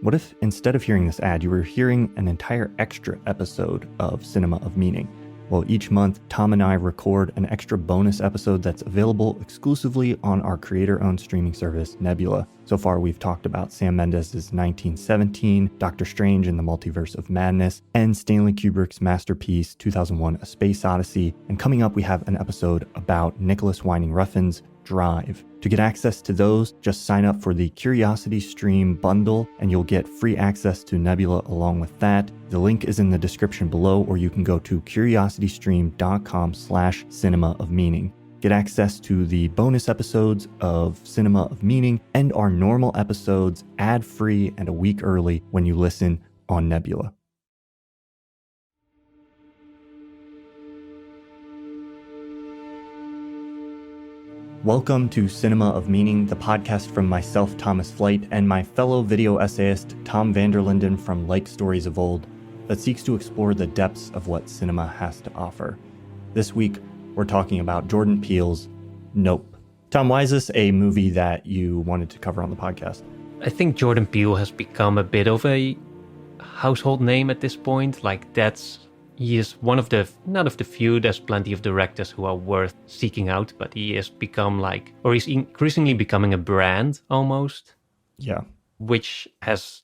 What if instead of hearing this ad, you were hearing an entire extra episode of Cinema of Meaning? Well, each month, Tom and I record an extra bonus episode that's available exclusively on our creator-owned streaming service, Nebula. So far, we've talked about Sam Mendes' 1917, Doctor Strange in the Multiverse of Madness, and Stanley Kubrick's masterpiece, 2001: A Space Odyssey. And coming up, we have an episode about Nicholas Winding Refn's Drive. To get access to those, just sign up for the Curiosity Stream bundle and you'll get free access to Nebula along with that. The link is in the description below, or you can go to curiositystream.com/cinema of meaning. Get access to the bonus episodes of Cinema of Meaning and our normal episodes ad-free and a week early when you listen on Nebula. Welcome to Cinema of Meaning, the podcast from myself, Thomas Flight, and my fellow video essayist, Tom van der Linden from Like Stories of Old, that seeks to explore the depths of what cinema has to offer. This week, we're talking about Jordan Peele's Nope. Tom, why is this a movie that you wanted to cover on the podcast? I think Jordan Peele has become a bit of a household name at this point. He is one of the, not of the few, there's plenty of directors who are worth seeking out, but he has become he's increasingly becoming a brand almost. Yeah. Which has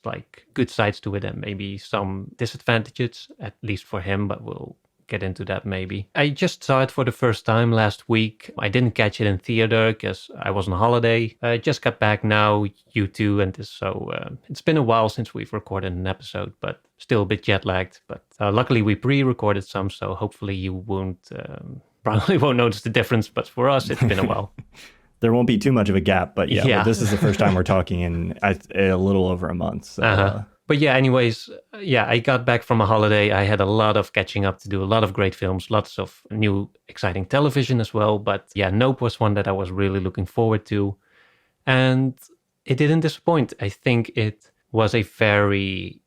good sides to it and maybe some disadvantages, at least for him, but we'll get into that maybe. I just saw it for the first time last week. I didn't catch it in theater because I was on holiday. I just got back now, you too, and so it's been a while since we've recorded an episode, but still a bit jet lagged. But luckily we pre-recorded some, so hopefully you probably won't notice the difference, but for us it's been a while. There won't be too much of a gap, but yeah. This is the first time we're talking in a little over a month. So, But yeah, anyways, I got back from a holiday. I had a lot of catching up to do, a lot of great films, lots of new exciting television as well. But yeah, Nope was one that I was really looking forward to. And it didn't disappoint. I think it was a very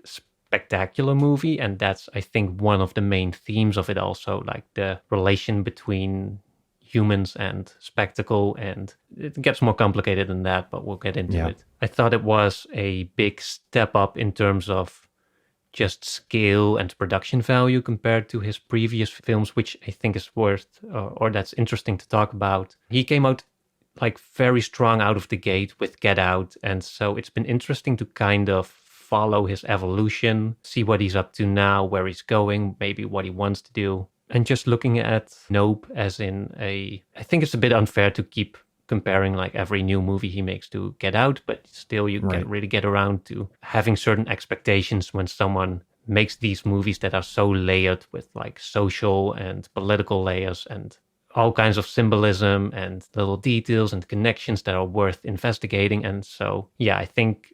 spectacular movie. And that's, I think, one of the main themes of it also, like the relation between humans and spectacle, and it gets more complicated than that, but we'll get into it. I thought it was a big step up in terms of just scale and production value compared to his previous films, which I think is worth, or that's interesting to talk about. He came out very strong out of the gate with Get Out, and so it's been interesting to kind of follow his evolution, see what he's up to now, where he's going, maybe what he wants to do. And just looking at Nope as I think it's a bit unfair to keep comparing every new movie he makes to Get Out, but still you can't really get around to having certain expectations when someone makes these movies that are so layered with social and political layers and all kinds of symbolism and little details and connections that are worth investigating. And so, I think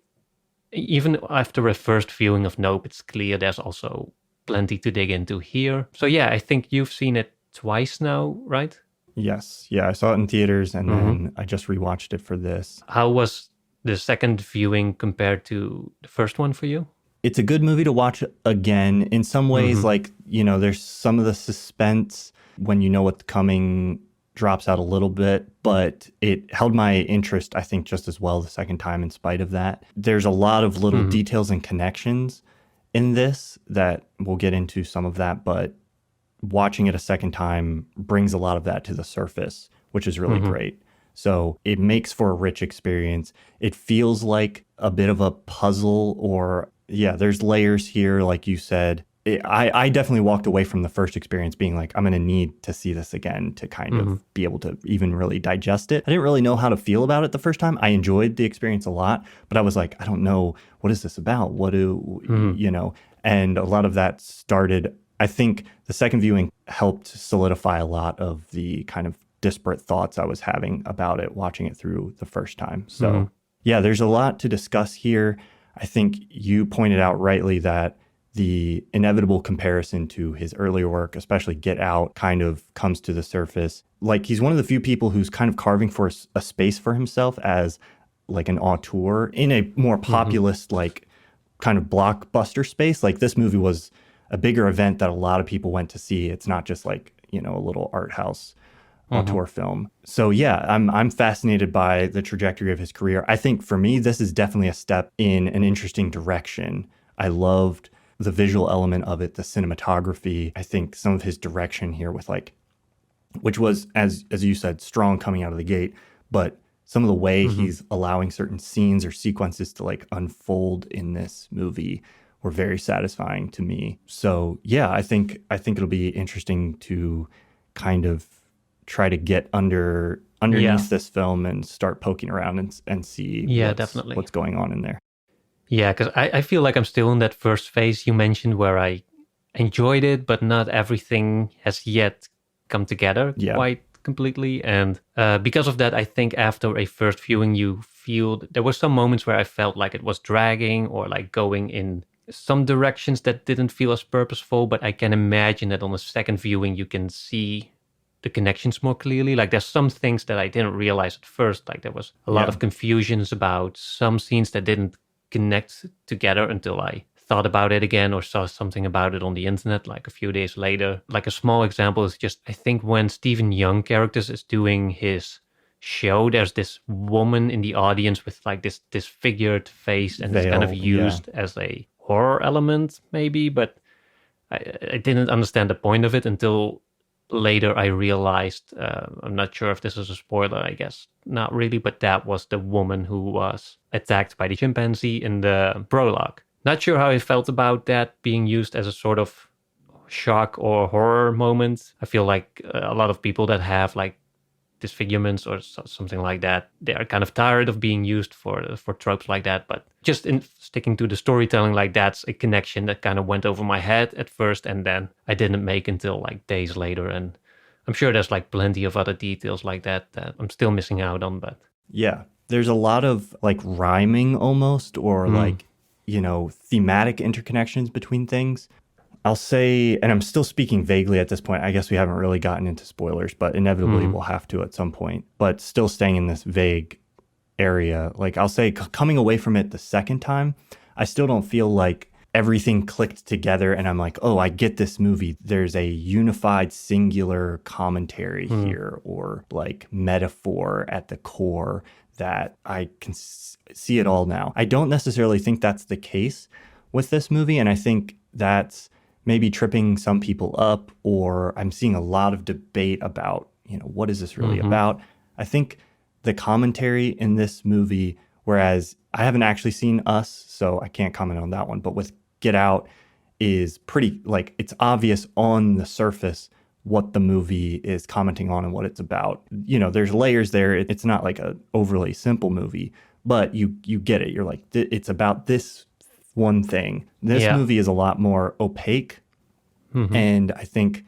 even after a first viewing of Nope, it's clear there's also plenty to dig into here. So I think you've seen it twice now, right? Yes. Yeah, I saw it in theaters and then I just rewatched it for this. How was the second viewing compared to the first one for you? It's a good movie to watch again. In some ways, there's some of the suspense when you know what's coming drops out a little bit, but it held my interest, I think, just as well the second time in spite of that. There's a lot of little details and connections in this that we'll get into some of that, but watching it a second time brings a lot of that to the surface, which is really great. So it makes for a rich experience. It feels like a bit of a puzzle, or there's layers here, like you said. I definitely walked away from the first experience being I'm going to need to see this again to kind of be able to even really digest it. I didn't really know how to feel about it the first time. I enjoyed the experience a lot, but I was I don't know, what is this about? And a lot of that started, I think the second viewing helped solidify a lot of the kind of disparate thoughts I was having about it, watching it through the first time. So there's a lot to discuss here. I think you pointed out rightly that the inevitable comparison to his earlier work, especially Get Out, kind of comes to the surface. He's one of the few people who's kind of carving for a space for himself as an auteur in a more populist, kind of blockbuster space. This movie was a bigger event that a lot of people went to see. It's not just a little art house auteur film. So yeah, I'm fascinated by the trajectory of his career. I think for me, this is definitely a step in an interesting direction. I loved the visual element of it, the cinematography. I think some of his direction here with like, which was, as you said, strong coming out of the gate, but some of the way he's allowing certain scenes or sequences to like unfold in this movie were very satisfying to me. So yeah, I think it'll be interesting to kind of try to get underneath this film and start poking around and see what's going on in there. Yeah, because I feel like I'm still in that first phase you mentioned where I enjoyed it, but not everything has yet come together quite completely. And because of that, I think after a first viewing, you feel there were some moments where I felt like it was dragging or like going in some directions that didn't feel as purposeful. But I can imagine that on the second viewing, you can see the connections more clearly. Like there's some things that I didn't realize at first. Like there was a lot of confusions about some scenes that didn't connect together until I thought about it again or saw something about it on the internet like a few days later. Like a small example is just, I think when Stephen Young characters is doing his show, there's this woman in the audience with like this disfigured face and it's kind of used as a horror element maybe, but I didn't understand the point of it until later I realized, I'm not sure if this is a spoiler, I guess not really, but that was the woman who was attacked by the chimpanzee in the prologue. Not sure how I felt about that being used as a sort of shock or horror moment. I feel like a lot of people that have like disfigurements or something like that, they are kind of tired of being used for tropes like that. But just in sticking to the storytelling, like that's a connection that kind of went over my head at first and then I didn't make until like days later. And I'm sure there's like plenty of other details like that I'm still missing out on. But yeah, there's a lot of like rhyming almost or like, you know, thematic interconnections between things. I'll say, and I'm still speaking vaguely at this point, I guess we haven't really gotten into spoilers, but inevitably we'll have to at some point, but still staying in this vague area. Like I'll say coming away from it the second time, I still don't feel like everything clicked together and I'm like, oh, I get this movie. There's a unified singular commentary here or like metaphor at the core that I can see it all now. I don't necessarily think that's the case with this movie. And I think that's maybe tripping some people up, or I'm seeing a lot of debate about, you know, what is this really about? I think the commentary in this movie, whereas I haven't actually seen Us, so I can't comment on that one, but with Get Out is pretty, like, it's obvious on the surface what the movie is commenting on and what it's about. You know, there's layers there. It's not like a overly simple movie, but you get it. You're like, it's about this one thing. This movie is a lot more opaque and I think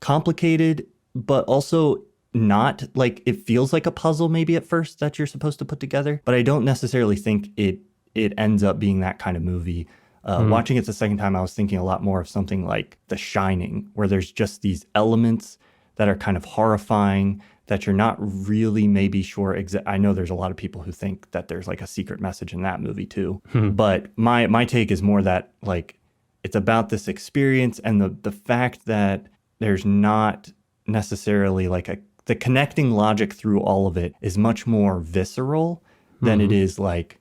complicated, but also not like, it feels like a puzzle maybe at first that you're supposed to put together, but I don't necessarily think it ends up being that kind of movie. Watching it the second time, I was thinking a lot more of something like The Shining, where there's just these elements that are kind of horrifying that you're not really maybe sure. I know there's a lot of people who think that there's like a secret message in that movie too. But my take is more that like it's about this experience and the fact that there's not necessarily like the connecting logic through all of it is much more visceral than it is like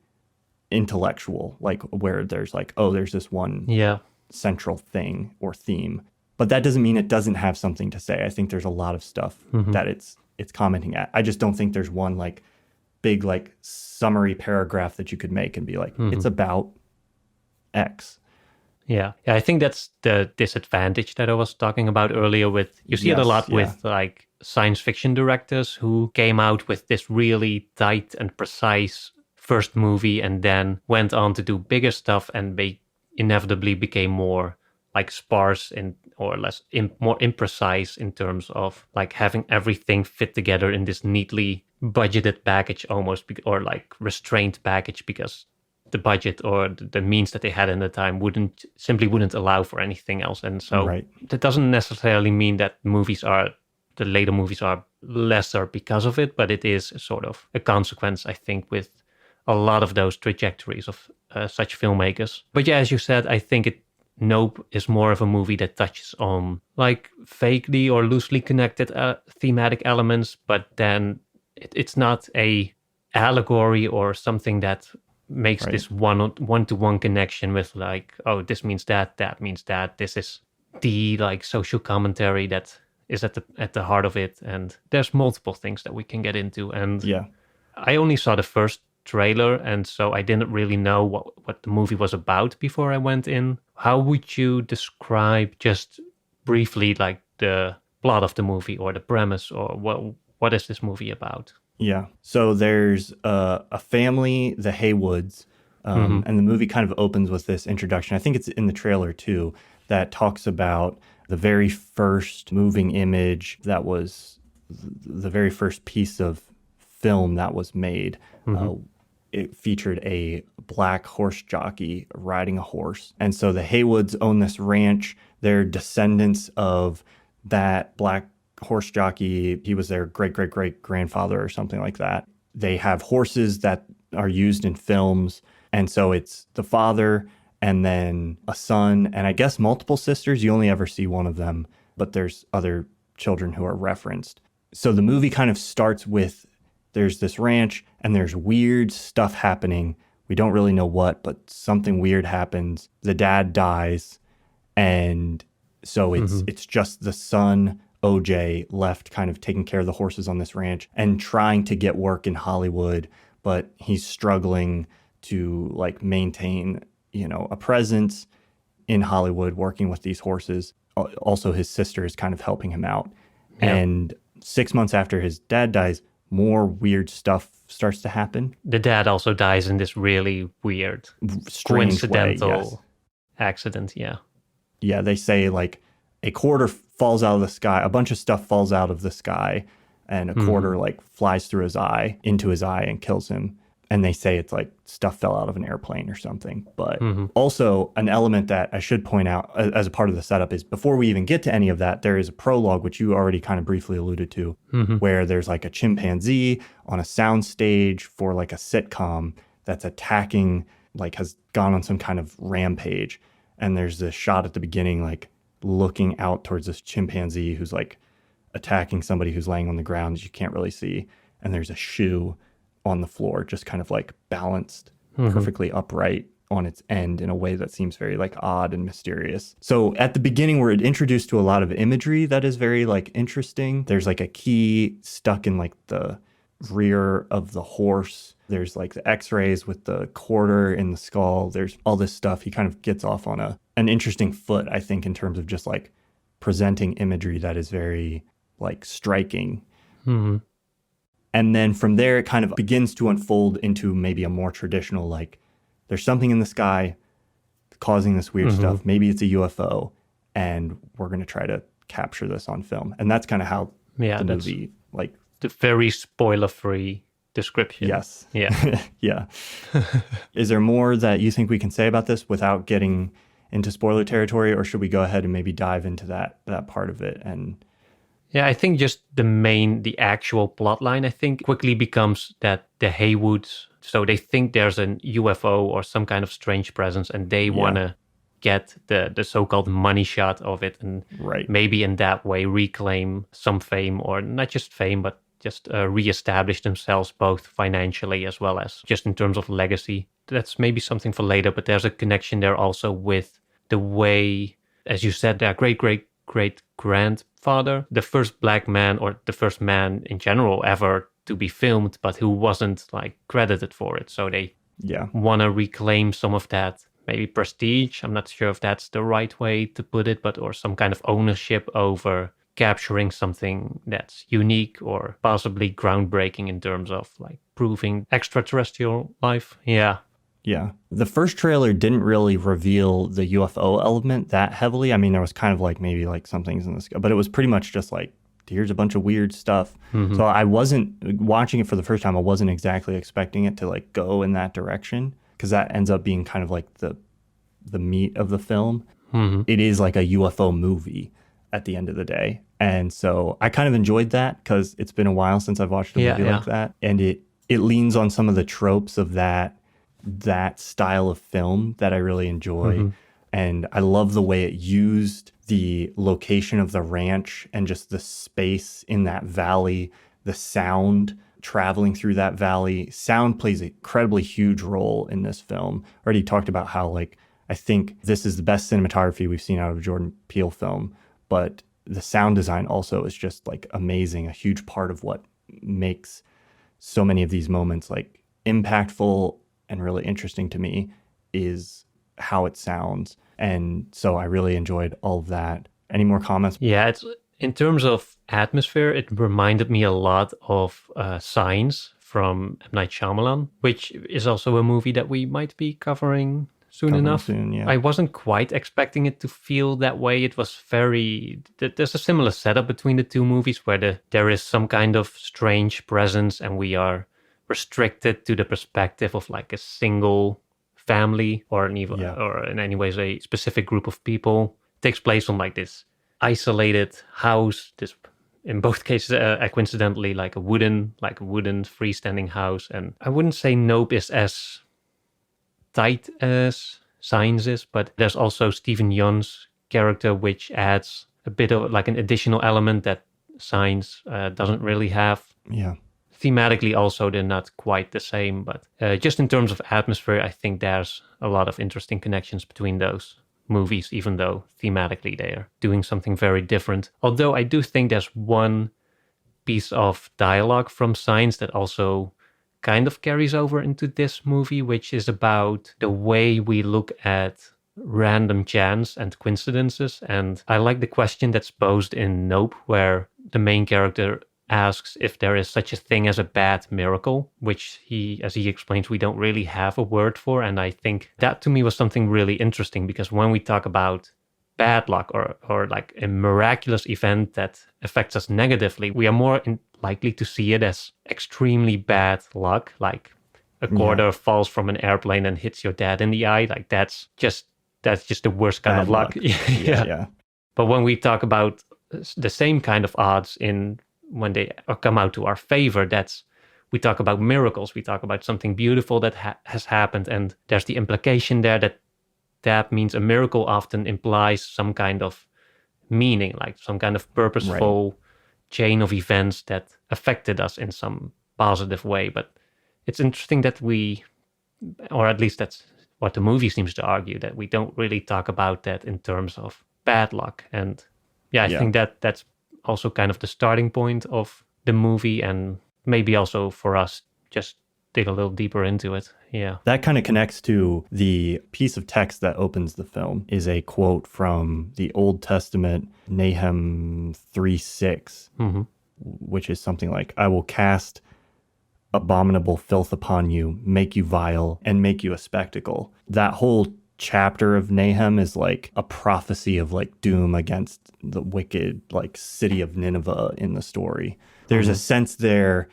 intellectual, like where there's like, oh, there's this one central thing or theme. But that doesn't mean it doesn't have something to say. I think there's a lot of stuff that it's commenting at. I just don't think there's one like big like summary paragraph that you could make and be like, it's about X. Yeah, I think that's the disadvantage that I was talking about earlier with, you see it a lot with like science fiction directors who came out with this really tight and precise first movie and then went on to do bigger stuff and they inevitably became more like sparse and or less more imprecise in terms of like having everything fit together in this neatly budgeted package almost, or like restrained package, because the budget or the means that they had in the time wouldn't allow for anything else. And so that doesn't necessarily mean that the later movies are lesser because of it, but it is sort of a consequence, I think, with a lot of those trajectories of such filmmakers. But yeah, as you said, I think Nope is more of a movie that touches on like vaguely or loosely connected thematic elements, but then it's not a allegory or something that makes Right. this one-to-one connection with like, oh, this means that, that means that. This is the like social commentary that is at the heart of it. And there's multiple things that we can get into. And Yeah. I only saw the first trailer, and so I didn't really know what the movie was about before I went in. How would you describe just briefly like the plot of the movie or the premise, or what is this movie about? Yeah. So there's a family, the Haywoods, and the movie kind of opens with this introduction. I think it's in the trailer too, that talks about the very first moving image that was the very first piece of film that was made. It featured a black horse jockey riding a horse. And so the Haywoods own this ranch. They're descendants of that black horse jockey. He was their great-great-great-grandfather or something like that. They have horses that are used in films. And so it's the father and then a son, and I guess multiple sisters. You only ever see one of them, but there's other children who are referenced. So the movie kind of starts with there's this ranch and there's weird stuff happening. We don't really know what, but something weird happens. The dad dies. And so it's just the son, OJ, left kind of taking care of the horses on this ranch and trying to get work in Hollywood, but he's struggling to like maintain, a presence in Hollywood working with these horses. Also, his sister is kind of helping him out. Yeah. And 6 months after his dad dies, more weird stuff starts to happen. The dad also dies in this really weird, strange coincidental way, yes. accident. Yeah. Yeah, they say like a quarter falls out of the sky. A bunch of stuff falls out of the sky, and a quarter like flies through his eye, into his eye, and kills him. And they say it's like stuff fell out of an airplane or something. But also an element that I should point out as a part of the setup is before we even get to any of that, there is a prologue, which you already kind of briefly alluded to, where there's like a chimpanzee on a sound stage for like a sitcom that's attacking, like has gone on some kind of rampage. And there's this shot at the beginning, like looking out towards this chimpanzee who's like attacking somebody who's laying on the ground that you can't really see. And there's a shoe on the floor, just kind of like balanced perfectly upright on its end in a way that seems very like odd and mysterious. So at the beginning, we're introduced to a lot of imagery that is very like interesting. There's like a key stuck in like the rear of the horse. There's like the x-rays with the quarter in the skull. There's all this stuff. He kind of gets off on an interesting foot, I think, in terms of just like presenting imagery that is very like striking. And then from there, it kind of begins to unfold into maybe a more traditional, like, there's something in the sky causing this weird stuff. Maybe it's a UFO, and we're going to try to capture this on film. And that's kind of how the movie, like... The very spoiler-free description. Yes. Yeah. Yeah. Is there more that you think we can say about this without getting into spoiler territory, or should we go ahead and maybe dive into that part of it? And... Yeah, I think just the actual plot line, I think, quickly becomes that the Haywoods, so they think there's a UFO or some kind of strange presence, and they want to get the so-called money shot of it, and maybe in that way reclaim some fame, or not just fame, but just reestablish themselves both financially as well as just in terms of legacy. That's maybe something for later, but there's a connection there also with the way, as you said, their great-great-grandfather, the first black man or the first man in general ever to be filmed, but who wasn't like credited for it. So they want to reclaim some of that, maybe prestige. I'm not sure if that's the right way to put it, but or some kind of ownership over capturing something that's unique or possibly groundbreaking in terms of like proving extraterrestrial life. Yeah. The first trailer didn't really reveal the UFO element that heavily. I mean, there was kind of like maybe like some things in the sky, but it was pretty much just like, here's a bunch of weird stuff. So I wasn't watching it for the first time. I wasn't exactly expecting it to like go in that direction, because that ends up being kind of like the meat of the film. It is like a UFO movie at the end of the day. And so I kind of enjoyed that, because it's been a while since I've watched a movie like that. And it leans on some of the tropes of that style of film that I really enjoy. And I love the way it used the location of the ranch and just the space in that valley, the sound traveling through that valley. Sound plays an incredibly huge role in this film. Already talked about how, like, I think this is the best cinematography we've seen out of a Jordan Peele film, but the sound design also is just like amazing. A huge part of what makes so many of these moments like impactful and really interesting to me is how it sounds. And so I really enjoyed all of that. Any more comments? Yeah, it's in terms of atmosphere, it reminded me a lot of Signs from M. Night Shyamalan, which is also a movie that we might be covering soon enough. Yeah. I wasn't quite expecting it to feel that way. It was there's a similar setup between the two movies where there is some kind of strange presence and we are restricted to the perspective of like a single family or or in any ways a specific group of people. It takes place on like this isolated house, this in both cases coincidentally like a wooden freestanding house. And I wouldn't say Nope is as tight as Signs is, but there's also Stephen Yeun's character, which adds a bit of like an additional element that Signs doesn't really have. Yeah. Thematically also they're not quite the same, but just in terms of atmosphere, I think there's a lot of interesting connections between those movies, even though thematically they are doing something very different. Although I do think there's one piece of dialogue from Signs that also kind of carries over into this movie, which is about the way we look at random chance and coincidences. And I like the question that's posed in Nope, where the main character asks if there is such a thing as a bad miracle, which as he explains, we don't really have a word for. And I think that to me was something really interesting, because when we talk about bad luck or like a miraculous event that affects us negatively, we are more likely to see it as extremely bad luck, like a quarter falls from an airplane and hits your dad in the eye. Like that's just the worst kind Bad of luck. Yeah. But when we talk about the same kind of odds when they come out to our favor, we talk about miracles. We talk about something beautiful that has happened, and there's the implication there that means a miracle often implies some kind of meaning, like some kind of purposeful chain of events that affected us in some positive way. But it's interesting that or at least that's what the movie seems to argue, that we don't really talk about that in terms of bad luck. And I think that's also kind of the starting point of the movie, and maybe also for us just dig a little deeper into it. Yeah. That kind of connects to the piece of text that opens the film, is a quote from the Old Testament, Nahum 3:6, which is something like, "I will cast abominable filth upon you, make you vile, and make you a spectacle." That whole chapter of Nahum is like a prophecy of like doom against the wicked like city of Nineveh in the story. There's a sense there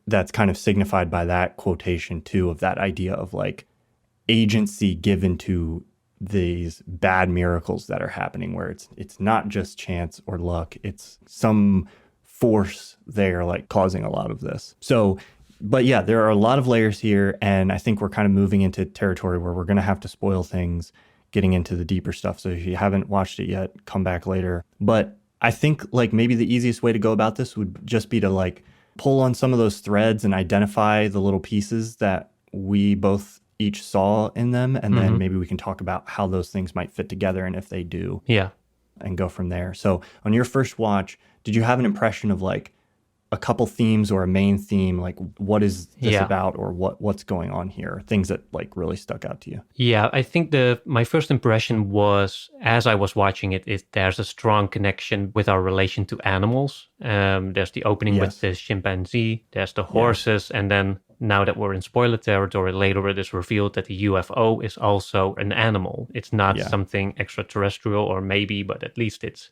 that's kind of signified by that quotation too, of that idea of like agency given to these bad miracles that are happening, where it's not just chance or luck, it's some force there like causing a lot of this. So but yeah, there are a lot of layers here, and I think we're kind of moving into territory where we're going to have to spoil things, getting into the deeper stuff. So if you haven't watched it yet, come back later. But I think like maybe the easiest way to go about this would just be to like pull on some of those threads and identify the little pieces that we both each saw in them, and then maybe we can talk about how those things might fit together and if they do. Yeah. And go from there. So on your first watch, did you have an impression of like a couple themes or a main theme, like what is this about, or what's going on here? Things that like really stuck out to you? Yeah, I think my first impression was, as I was watching it, there's a strong connection with our relation to animals. There's the opening with the chimpanzee, there's the horses, and then now that we're in spoiler territory, later it is revealed that the UFO is also an animal. It's not something extraterrestrial, or maybe, but at least it's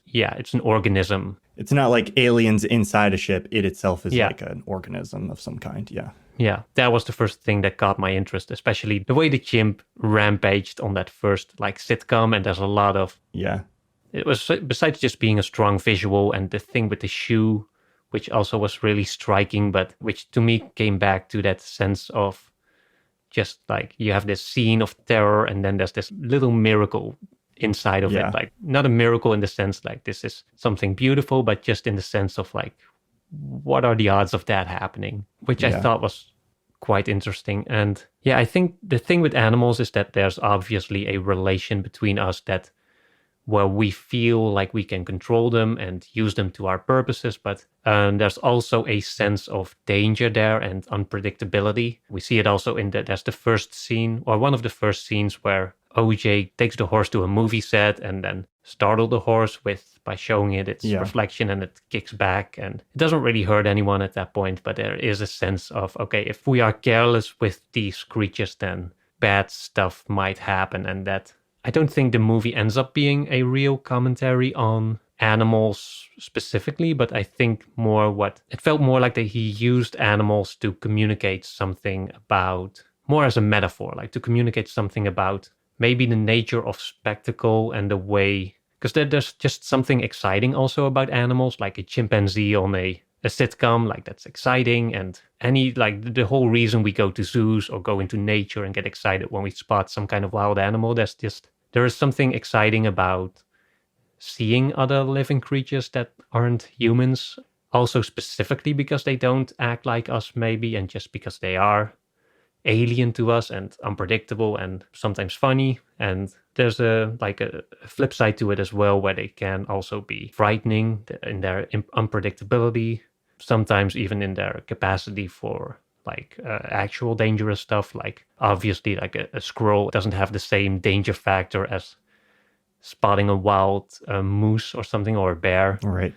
an organism. It's not like aliens inside a ship. It itself is like an organism of some kind. Yeah. Yeah, that was the first thing that caught my interest, especially the way the chimp rampaged on that first like sitcom. And there's a lot of... Yeah. It was, besides just being a strong visual, and the thing with the shoe, which also was really striking, but which to me came back to that sense of just like you have this scene of terror, and then there's this little miracle inside of Yeah. it. Like, not a miracle in the sense like this is something beautiful, but just in the sense of like, what are the odds of that happening? Which I Yeah. thought was quite interesting. And yeah, I think the thing with animals is that there's obviously a relation between us that where we feel like we can control them and use them to our purposes, but there's also a sense of danger there and unpredictability. We see it also in that there's the first scene, or one of the first scenes, where OJ takes the horse to a movie set and then startle the horse by showing it its reflection, and it kicks back, and it doesn't really hurt anyone at that point, but there is a sense of, okay, if we are careless with these creatures, then bad stuff might happen. And that, I don't think the movie ends up being a real commentary on animals specifically, but I think it felt more like that he used animals to communicate something about, more as a metaphor, like to communicate something about maybe the nature of spectacle and the way, because there's just something exciting also about animals, like a chimpanzee on a sitcom, like that's exciting. And like the whole reason we go to zoos or go into nature and get excited when we spot some kind of wild animal, there is something exciting about seeing other living creatures that aren't humans, also specifically because they don't act like us maybe, and just because they are alien to us and unpredictable and sometimes funny. And there's a flip side to it as well, where they can also be frightening in their unpredictability, sometimes even in their capacity for like actual dangerous stuff. Like obviously like a squirrel doesn't have the same danger factor as spotting a wild moose or something, or a bear. Right.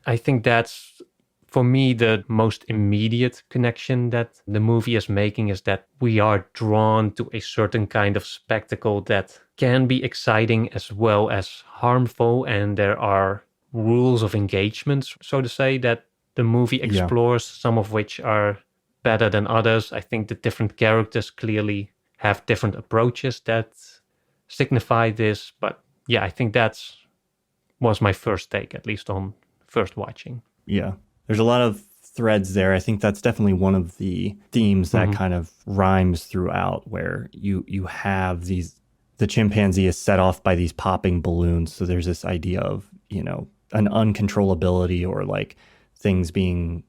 I think that's, for me, the most immediate connection that the movie is making, is that we are drawn to a certain kind of spectacle that can be exciting as well as harmful. And there are rules of engagement, so to say, that the movie explores, some of which are better than others. I think the different characters clearly have different approaches that signify this. But yeah, I think was my first take, at least on first watching. Yeah. There's a lot of threads there. I think that's definitely one of the themes that kind of rhymes throughout, where you have the chimpanzee is set off by these popping balloons. So there's this idea of, an uncontrollability, or like things being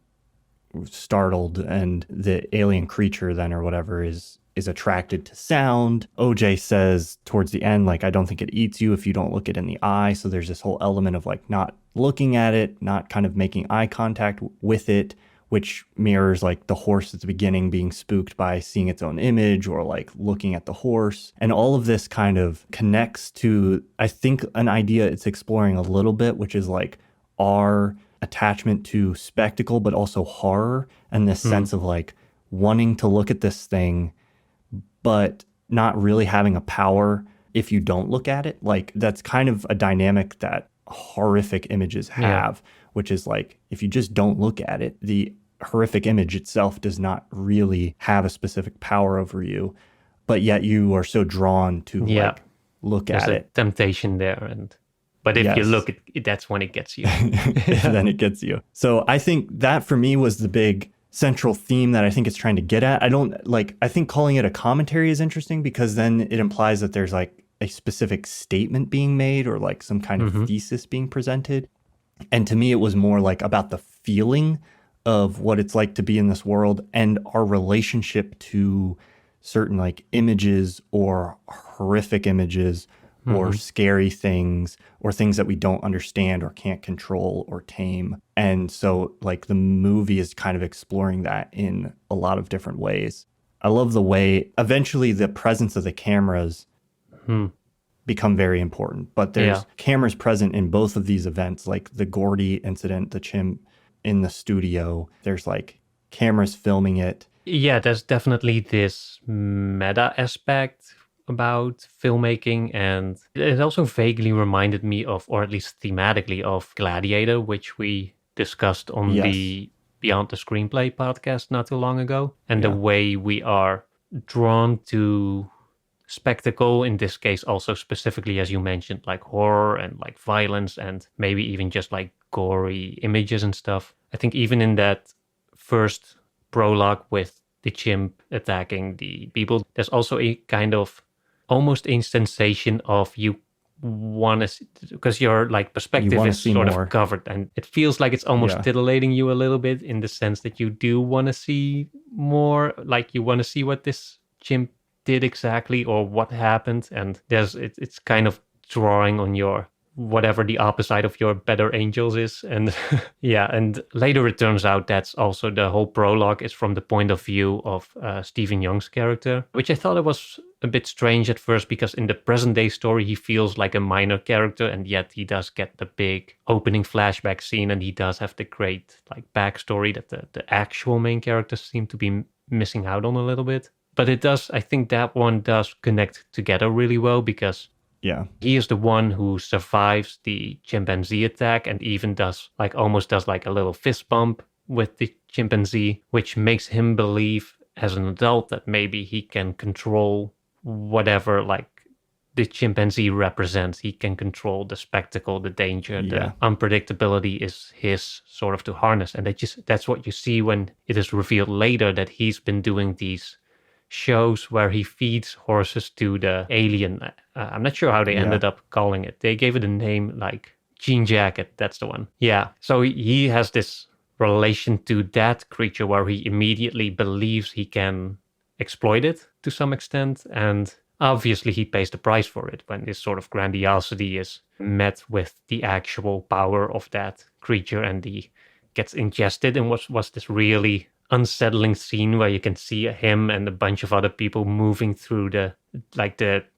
startled, and the alien creature then, or whatever, is attracted to sound. OJ says towards the end, like, I don't think it eats you if you don't look it in the eye. So there's this whole element of like not looking at it, not kind of making eye contact with it, which mirrors like the horse at the beginning being spooked by seeing its own image, or like looking at the horse. And all of this kind of connects to, I think, an idea it's exploring a little bit, which is like our attachment to spectacle, but also horror, and this sense of like wanting to look at this thing, but not really having a power if you don't look at it. Like that's kind of a dynamic that horrific images have, which is like, if you just don't look at it, the horrific image itself does not really have a specific power over you, but yet you are so drawn to like look at it. Temptation there, but if you look, that's when it gets you. Then it gets you. So I think that for me was the big central theme that I think it's trying to get at. I think calling it a commentary is interesting, because then it implies that there's like a specific statement being made, or like some kind of thesis being presented. And to me, it was more like about the feeling of what it's like to be in this world, and our relationship to certain like images, or horrific images, or scary things, or things that we don't understand or can't control or tame. And so like the movie is kind of exploring that in a lot of different ways. I love the way eventually the presence of the cameras become very important, but there's cameras present in both of these events, like the Gordy incident, the chimp in the studio. There's like cameras filming it. Yeah, there's definitely this meta aspect about filmmaking, and it also vaguely reminded me of, or at least thematically, of Gladiator, which we discussed on the Beyond the Screenplay podcast not too long ago. And the way we are drawn to spectacle, in this case also specifically, as you mentioned, like horror and like violence, and maybe even just like gory images and stuff. I think even in that first prologue with the chimp attacking the people, there's also a kind of almost a sensation of you want to, because your like You perspective want to is see sort more. of covered, and it feels like it's almost Yeah. titillating you a little bit in the sense that you do want to see more, like you want to see what this chimp did exactly or what happened, and it's kind of drawing on your whatever the opposite of your better angels is. And yeah, and later it turns out that's also the whole prologue is from the point of view of Stephen Young's character, which I thought it was a bit strange at first, because in the present day story he feels like a minor character, and yet he does get the big opening flashback scene, and he does have the great like backstory that the actual main characters seem to be missing out on a little bit. But it does, I think that one does connect together really well, because Yeah. he is the one who survives the chimpanzee attack and even does like almost does like a little fist bump with the chimpanzee, which makes him believe as an adult that maybe he can control whatever like the chimpanzee represents. He can control the spectacle, the danger, Yeah. the unpredictability is his sort of to harness. And that's what you see when it is revealed later that he's been doing these shows where he feeds horses to the alien. I'm not sure how they Yeah. ended up calling it. They gave it a name like Jean Jacket. That's the one. Yeah. So he has this relation to that creature where he immediately believes he can exploit it to some extent. And obviously he pays the price for it when this sort of grandiosity is met with the actual power of that creature, and he gets ingested and was this really unsettling scene where you can see him and a bunch of other people moving through the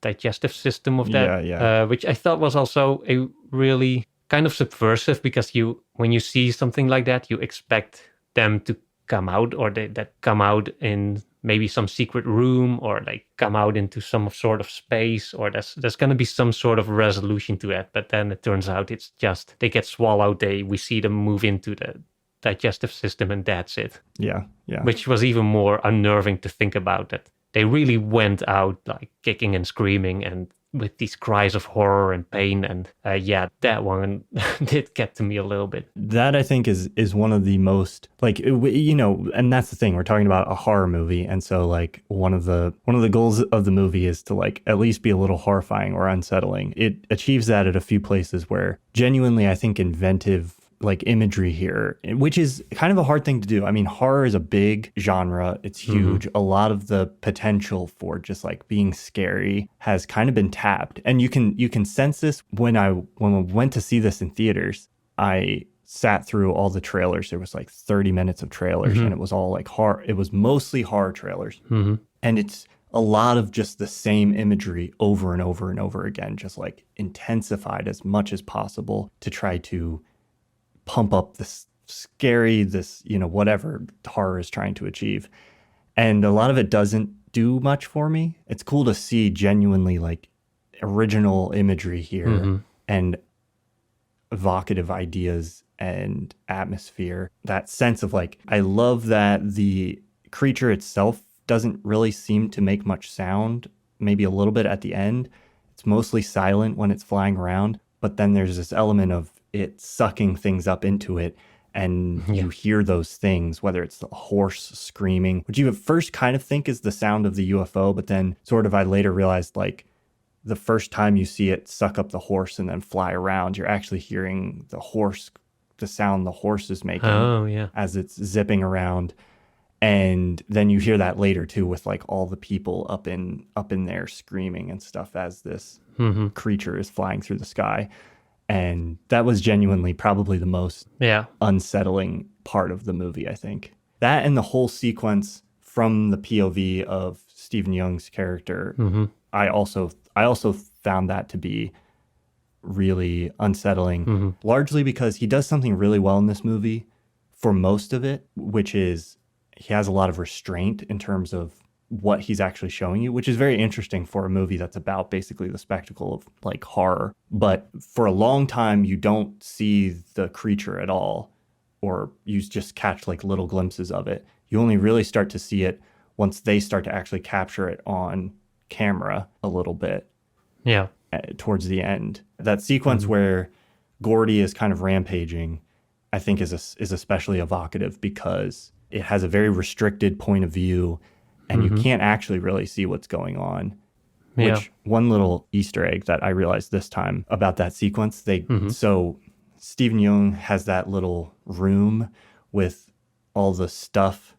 digestive system of that, Yeah. which I thought was also a really kind of subversive, because when you see something like that, you expect them to come out, or that come out in maybe some secret room, or like come out into some sort of space, or there's going to be some sort of resolution to it. But then it turns out it's just they get swallowed. We see them move into the digestive system, and that's it. Yeah. Which was even more unnerving to think about, that they really went out like kicking and screaming and with these cries of horror and pain. And yeah, that one did get to me a little bit. That I think is one of the most like and that's the thing, we're talking about a horror movie, and so like one of the goals of the movie is to like at least be a little horrifying or unsettling. It achieves that at a few places where genuinely I think inventive like imagery here, which is kind of a hard thing to do. I mean, horror is a big genre. It's huge. A lot of the potential for just like being scary has kind of been tapped. And you can sense this when I went to see this in theaters. I sat through all the trailers. There was like 30 minutes of trailers, and it was all like horror. It was mostly horror trailers. And it's a lot of just the same imagery over and over and over again, just like intensified as much as possible to try to pump up this scary, whatever horror is trying to achieve. And a lot of it doesn't do much for me. It's cool to see genuinely like original imagery here and evocative ideas and atmosphere. That sense of like, I love that the creature itself doesn't really seem to make much sound, maybe a little bit at the end. It's mostly silent when it's flying around, but then there's this element of it sucking things up into it, and you hear those things, whether it's the horse screaming, which you at first kind of think is the sound of the UFO, but then sort of I later realized like the first time you see it suck up the horse and then fly around, you're actually hearing the sound the horse is making as it's zipping around. And then you hear that later too with like all the people up in there screaming and stuff as this creature is flying through the sky. And that was genuinely probably the most unsettling part of the movie, I think. That and the whole sequence from the POV of Stephen Young's character, I also found that to be really unsettling, largely because he does something really well in this movie for most of it, which is he has a lot of restraint in terms of what he's actually showing you, which is very interesting for a movie that's about basically the spectacle of like horror. But for a long time, you don't see the creature at all, or you just catch like little glimpses of it. You only really start to see it once they start to actually capture it on camera a little bit. Yeah. Towards the end. That sequence where Gordy is kind of rampaging, I think is especially evocative because it has a very restricted point of view, and you can't actually really see what's going on. Yeah. Which one little Easter egg that I realized this time about that sequence, so Stephen Yeun has that little room with all the stuff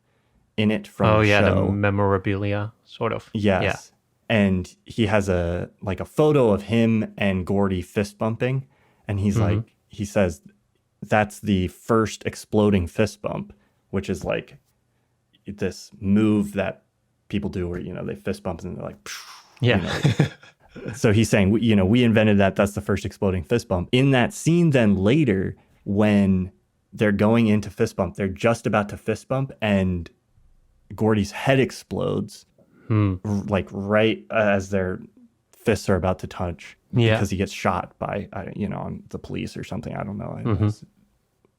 in it from Oh the yeah, the show. memorabilia, sort of. Yes. Yeah. And he has a photo of him and Gordy fist bumping. And he's like, he says, that's the first exploding fist bump, which is like this move that people do where, they fist bump and they're like, Yeah. So he's saying, we invented that. That's the first exploding fist bump. In that scene then later, when they're going into fist bump, they're just about to fist bump and Gordy's head explodes like right as their fists are about to touch because he gets shot by, the police or something. I don't know.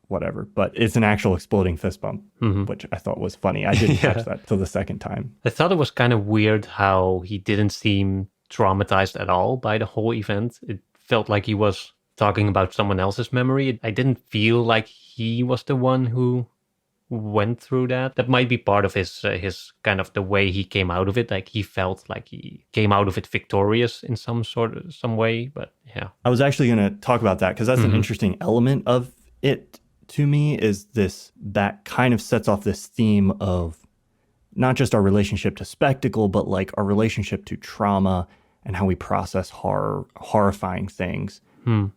Whatever. But it's an actual exploding fist bump, which I thought was funny. I didn't catch that till the second time. I thought it was kind of weird how he didn't seem traumatized at all by the whole event. It felt like he was talking about someone else's memory. I didn't feel like he was the one who went through that. That might be part of his kind of the way he came out of it. Like he felt like he came out of it victorious in some way. But yeah, I was actually going to talk about that because that's an interesting element of it to me. Is this that kind of sets off this theme of not just our relationship to spectacle, but like our relationship to trauma and how we process horrifying things.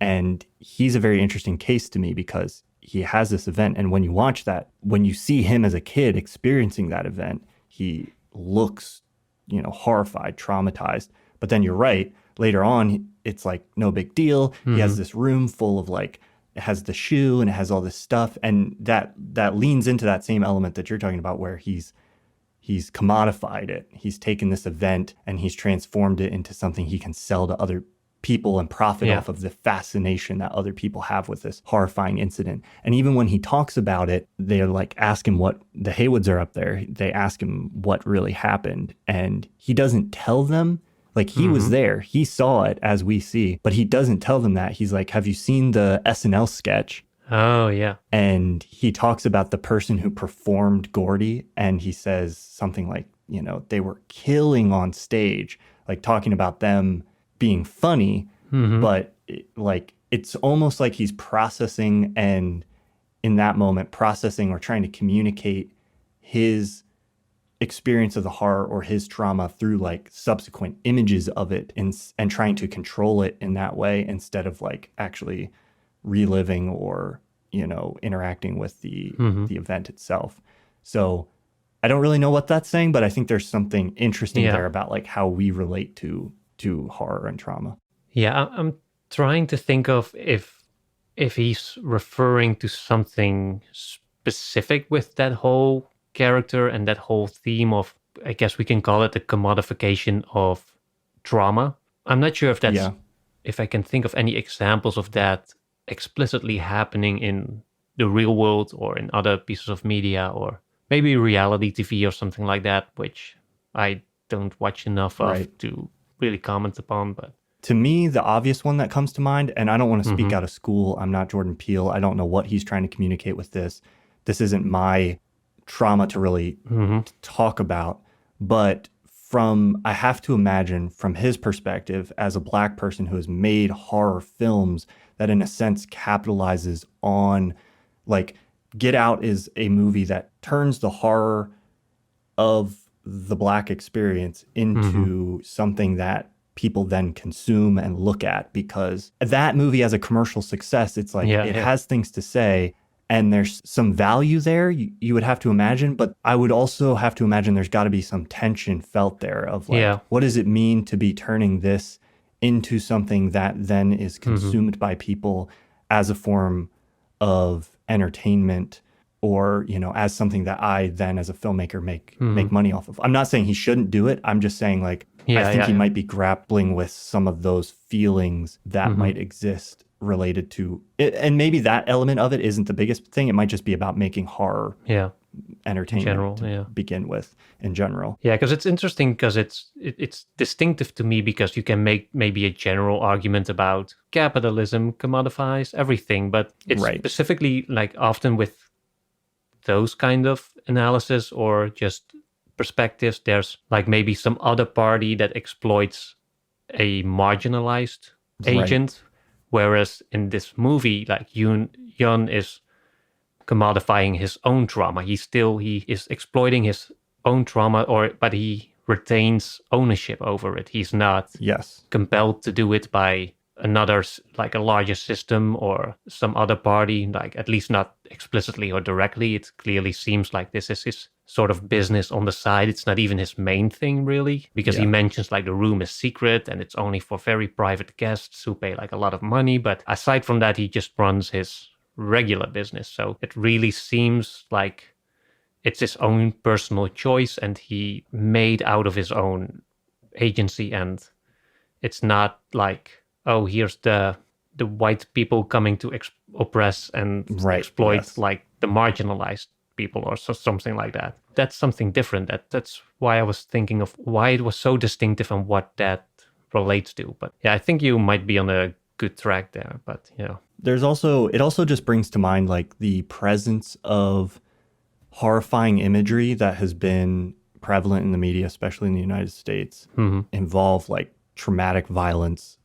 And he's a very interesting case to me because he has this event. And when you watch that, when you see him as a kid experiencing that event, he looks, horrified, traumatized. But then you're right. Later on, it's like no big deal. He has this room full of like, it has the shoe and it has all this stuff. And that leans into that same element that you're talking about where he's commodified it. He's taken this event and he's transformed it into something he can sell to other people and profit off of the fascination that other people have with this horrifying incident. And even when he talks about it, they're like, ask him what the Haywoods are up there. They ask him what really happened. And he doesn't tell them. Like he was there. He saw it as we see, but he doesn't tell them that. He's like, have you seen the SNL sketch? Oh, yeah. And he talks about the person who performed Gordy. And he says something like, they were killing on stage, like talking about them being funny, but it's almost like he's processing and in that moment processing or trying to communicate his experience of the horror or his trauma through like subsequent images of it and trying to control it in that way instead of like actually reliving or interacting with the event itself. So I don't really know what that's saying, but I think there's something interesting there about like how we relate to horror and trauma. Yeah, I'm trying to think of if he's referring to something specific with that whole character and that whole theme of, I guess we can call it the commodification of trauma. I'm not sure if that's if I can think of any examples of that explicitly happening in the real world or in other pieces of media or maybe reality TV or something like that, which I don't watch enough of to really comment upon. But to me, the obvious one that comes to mind, and I don't want to speak out of school, I'm not Jordan Peele, I don't know what he's trying to communicate with this. This isn't my trauma to really talk about, but I have to imagine from his perspective as a Black person who has made horror films that in a sense capitalizes on, like, Get Out is a movie that turns the horror of the Black experience into something that people then consume and look at, because that movie as a commercial success, it's like it has things to say and there's some value there, you would have to imagine. But I would also have to imagine there's got to be some tension felt there of like, what does it mean to be turning this into something that then is consumed by people as a form of entertainment, or, as something that I then as a filmmaker make money off of. I'm not saying he shouldn't do it. I'm just saying like, I think he might be grappling with some of those feelings that might exist related to it. And maybe that element of it isn't the biggest thing. It might just be about making horror entertainment to begin with in general. Yeah, because it's interesting because it's distinctive to me because you can make maybe a general argument about capitalism commodifies everything, but it's specifically like often with those kind of analysis or just perspectives, there's like maybe some other party that exploits a marginalized Right. agent, whereas in this movie, like Yun is commodifying his own trauma. He is exploiting his own trauma, but he retains ownership over it. He's not Yes. compelled to do it by another, like a larger system or some other party, like at least not explicitly or directly. It clearly seems like this is his sort of business on the side. It's not even his main thing, really, because he Yeah. mentions like the room is secret and it's only for very private guests who pay like a lot of money. But aside from that, he just runs his regular business. So it really seems like it's his own personal choice and he made out of his own agency. And it's not like, oh, here's the white people coming to oppress and Right. exploit Yes. like the marginalized people or something like that. That's something different. That's why I was thinking of why it was so distinctive and what that relates to. But yeah, I think you might be on a good track there. But There's also, it also just brings to mind like the presence of horrifying imagery that has been prevalent in the media, especially in the United States, involve like traumatic violence,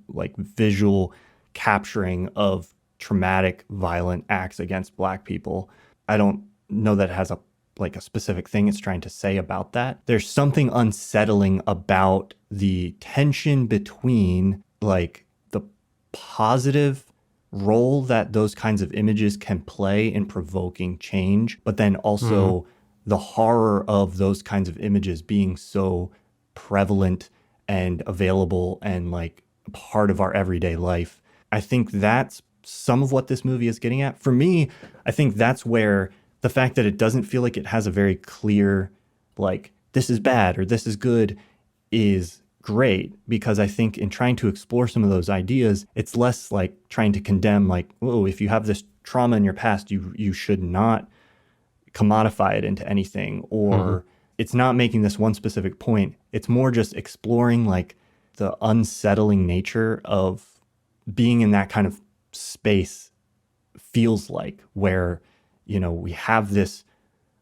like visual capturing of traumatic violent acts against Black people. I don't know that it has a specific thing it's trying to say about that. There's something unsettling about the tension between like the positive role that those kinds of images can play in provoking change, but then also the horror of those kinds of images being so prevalent and available and like part of our everyday life. I think that's some of what this movie is getting at. For me, I think that's where the fact that it doesn't feel like it has a very clear, like, this is bad or this is good is great, because I think in trying to explore some of those ideas, it's less like trying to condemn, like, oh, if you have this trauma in your past, you should not commodify it into anything, or it's not making this one specific point. It's more just exploring like the unsettling nature of being in that kind of space feels like, where, we have this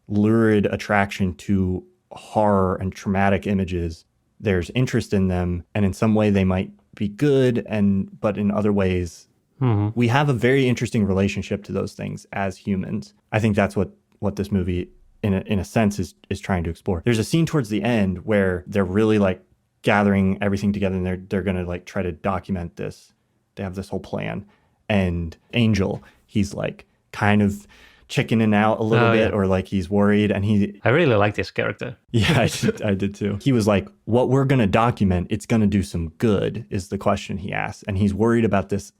lurid attraction to horror and traumatic images. There's interest in them, and in some way they might be good, but in other ways, we have a very interesting relationship to those things as humans. I think that's what this movie, in a sense, is trying to explore. There's a scene towards the end where they're really like gathering everything together, and they're gonna like try to document this. They have this whole plan, and Angel, he's like kind of chickening out a little bit, or like he's worried, and I really like this character. Yeah, I did too. He was like, what we're going to document, it's going to do some good, is the question he asked. And he's worried about this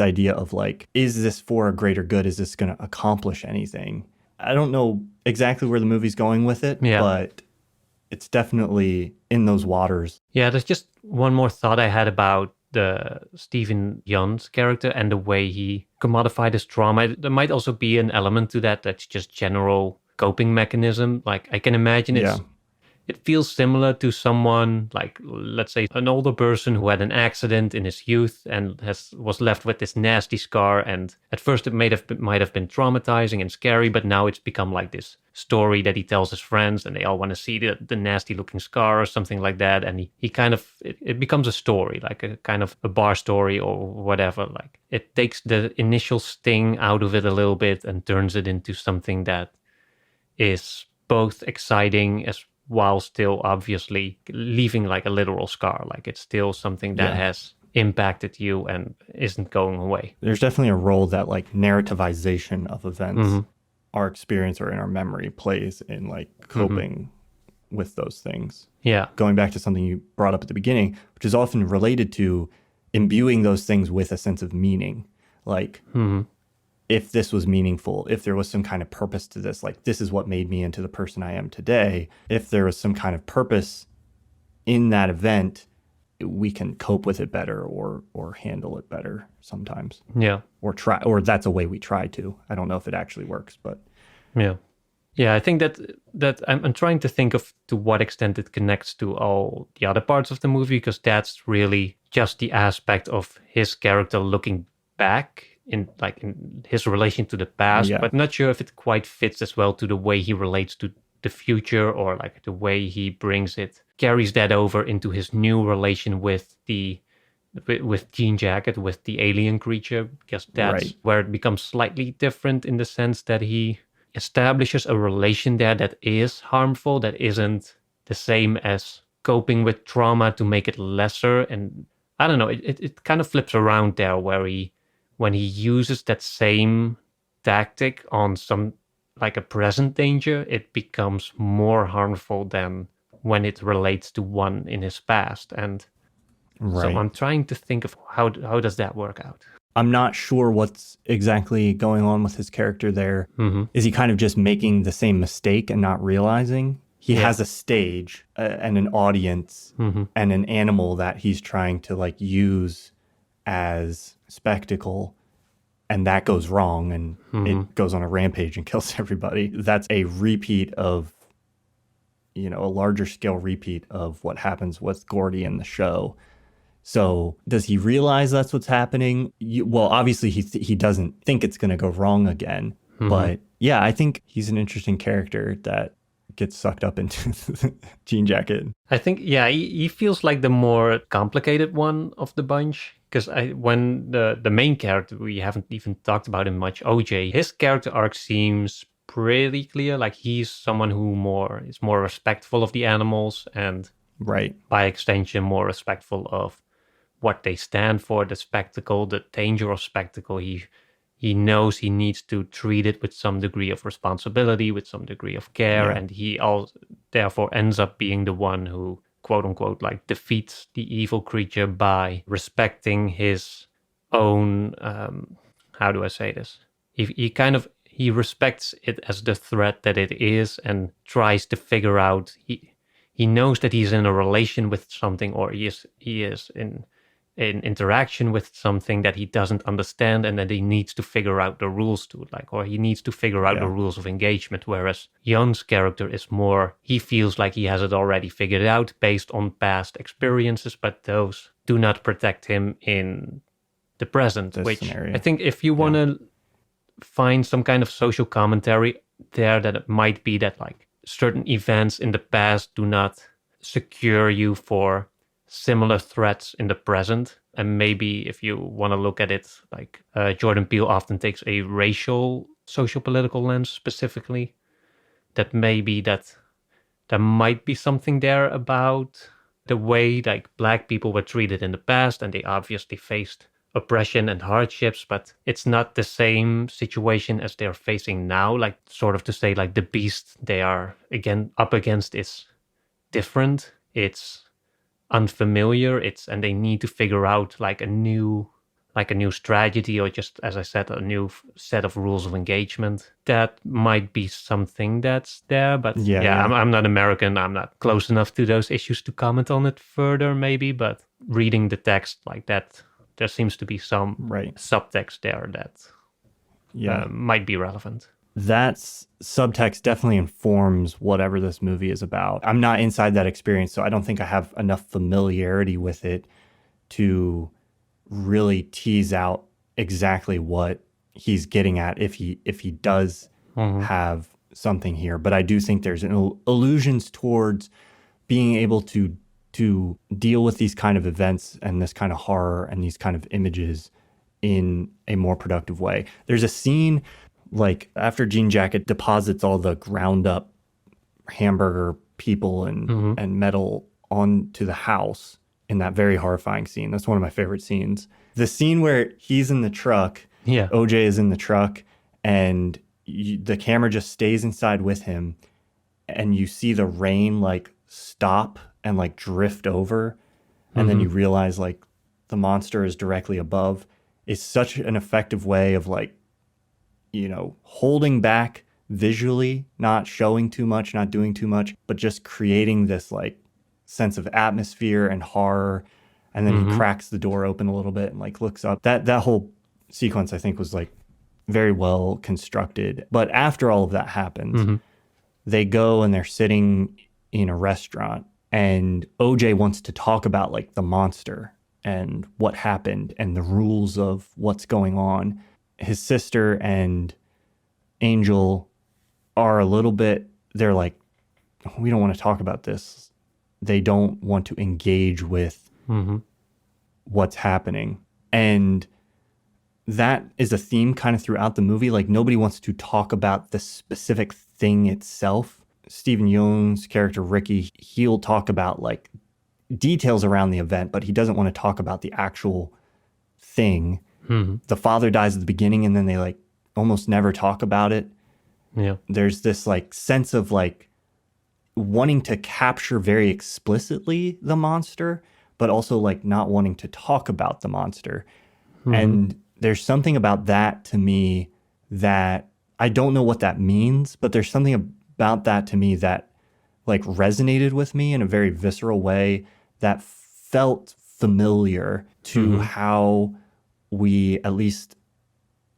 idea of like, is this for a greater good? Is this going to accomplish anything? I don't know exactly where the movie's going with it, but it's definitely in those waters. Yeah, there's just one more thought I had about the Stephen Yeun's character and the way he commodified his trauma. There might also be an element to that's just general coping mechanism. Like I can imagine it feels similar to someone like, let's say, an older person who had an accident in his youth and was left with this nasty scar. And at first it might have been traumatizing and scary, but now it's become like this story that he tells his friends, and they all want to see the nasty looking scar or something like that. And he kind of, it becomes a story, like a kind of a bar story or whatever. Like it takes the initial sting out of it a little bit and turns it into something that is both exciting as while still obviously leaving like a literal scar. Like it's still something that has impacted you and isn't going away. There's definitely a role that like narrativization of events, our experience or in our memory, plays in like coping with those things. Yeah. Going back to something you brought up at the beginning, which is often related to imbuing those things with a sense of meaning. Like, if this was meaningful, if there was some kind of purpose to this, like this is what made me into the person I am today. If there was some kind of purpose in that event, we can cope with it better or handle it better sometimes. Yeah. Or that's a way we try to. I don't know if it actually works, but yeah, I think that I'm trying to think of to what extent it connects to all the other parts of the movie, because that's really just the aspect of his character looking back in his relation to the past, but not sure if it quite fits as well to the way he relates to the future, or like the way he brings it, carries that over into his new relation with Jean Jacket, with the alien creature, because that's Right. where it becomes slightly different in the sense that he establishes a relation there that is harmful, that isn't the same as coping with trauma to make it lesser. And I don't know, it kind of flips around there, where when he uses that same tactic on some, like a present danger, it becomes more harmful than when it relates to one in his past. And so Right. I'm trying to think of how does that work out. I'm not sure what's exactly going on with his character there. Mm-hmm. Is he kind of just making the same mistake and not realizing? He Yeah. has a stage and an audience Mm-hmm. and an animal that he's trying to like use as spectacle, and that goes wrong and it goes on a rampage and kills everybody. That's a repeat of, a larger scale repeat of what happens with Gordy in the show. So does he realize that's what's happening? Well, obviously he doesn't think it's going to go wrong again. But yeah, I think he's an interesting character that gets sucked up into Jean Jacket. I think, yeah, he feels like the more complicated one of the bunch. Because when the main character, we haven't even talked about him much, OJ, his character arc seems pretty clear. Like, he's someone who is more respectful of the animals, and Right. by extension more respectful of what they stand for, the spectacle, the danger of spectacle. He knows he needs to treat it with some degree of responsibility, with some degree of care, Yeah. and he therefore ends up being the one who, quote unquote, like defeats the evil creature by respecting his own, how do I say this? He respects it as the threat that it is, and tries to figure out, he knows that he's in a relation with something, or he is in interaction with something that he doesn't understand, and that he needs to figure out the rules to, like, or he needs to figure out the rules of engagement. Whereas Jan's character is more, he feels like he has it already figured out based on past experiences, but those do not protect him in the present. This which scenario. I think if you want to find some kind of social commentary there, that it might be that like certain events in the past do not secure you for similar threats in the present. And maybe if you want to look at it, like Jordan Peele often takes a racial social political lens specifically, that maybe that there might be something there about the way like Black people were treated in the past, and they obviously faced oppression and hardships, but it's not the same situation as they're facing now. Like, sort of to say, like, the beast they are again up against is different, it's unfamiliar, and they need to figure out like a new strategy, or just, as I said, a new set of rules of engagement. That might be something that's there, but Yeah. I'm not American, I'm not close enough to those issues to comment on it further, maybe. But reading the text like that, there seems to be some subtext there that might be relevant. That subtext definitely informs whatever this movie is about. I'm not inside that experience, so I don't think I have enough familiarity with it to really tease out exactly what he's getting at, if he does have something here. But I do think there's allusions towards being able to deal with these kind of events and this kind of horror and these kind of images in a more productive way. There's a scene, like, after Jean Jacket deposits all the ground up hamburger people and metal onto the house in that very horrifying scene. That's one of my favorite scenes. The scene where he's in the truck, OJ is in the truck, and the camera just stays inside with him, and you see the rain like stop and like drift over, and then you realize like the monster is directly above. It's such an effective way of like, holding back visually, not showing too much, not doing too much, but just creating this like sense of atmosphere and horror. And then he cracks the door open a little bit and like looks up. That whole sequence, I think, was like very well constructed. But after all of that happens, they go and they're sitting in a restaurant, and OJ wants to talk about like the monster and what happened and the rules of what's going on. His sister and Angel are a little bit, they're like we don't want to talk about this. They don't want to engage with what's happening. And that is a theme kind of throughout the movie. Like, nobody wants to talk about the specific thing itself. Stephen Yeun's character, Ricky, he'll talk about like details around the event, but he doesn't want to talk about the actual thing. The father dies at the beginning, and then they like almost never talk about it. Yeah. There's this like sense of like wanting to capture very explicitly the monster, but also like not wanting to talk about the monster. And there's something about that to me that I don't know what that means, but there's something about that to me that like resonated with me in a very visceral way that felt familiar to how we, at least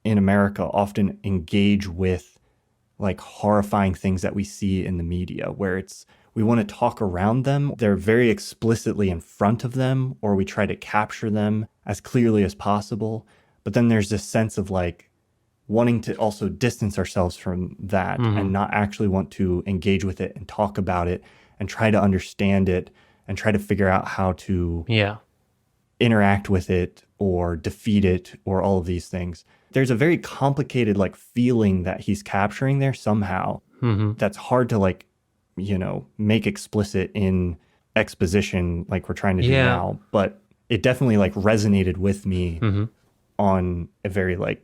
in America, often engage with like horrifying things that we see in the media, where it's, we want to talk around them. They're very explicitly in front of them, or we try to capture them as clearly as possible. But then there's this sense of like wanting to also distance ourselves from that and not actually want to engage with it and talk about it and try to understand it and try to figure out how to interact with it or defeat it or all of these things. There's a very complicated like feeling that he's capturing there somehow that's hard to like, you know, make explicit in exposition like we're trying to do now. But it definitely like resonated with me on a very like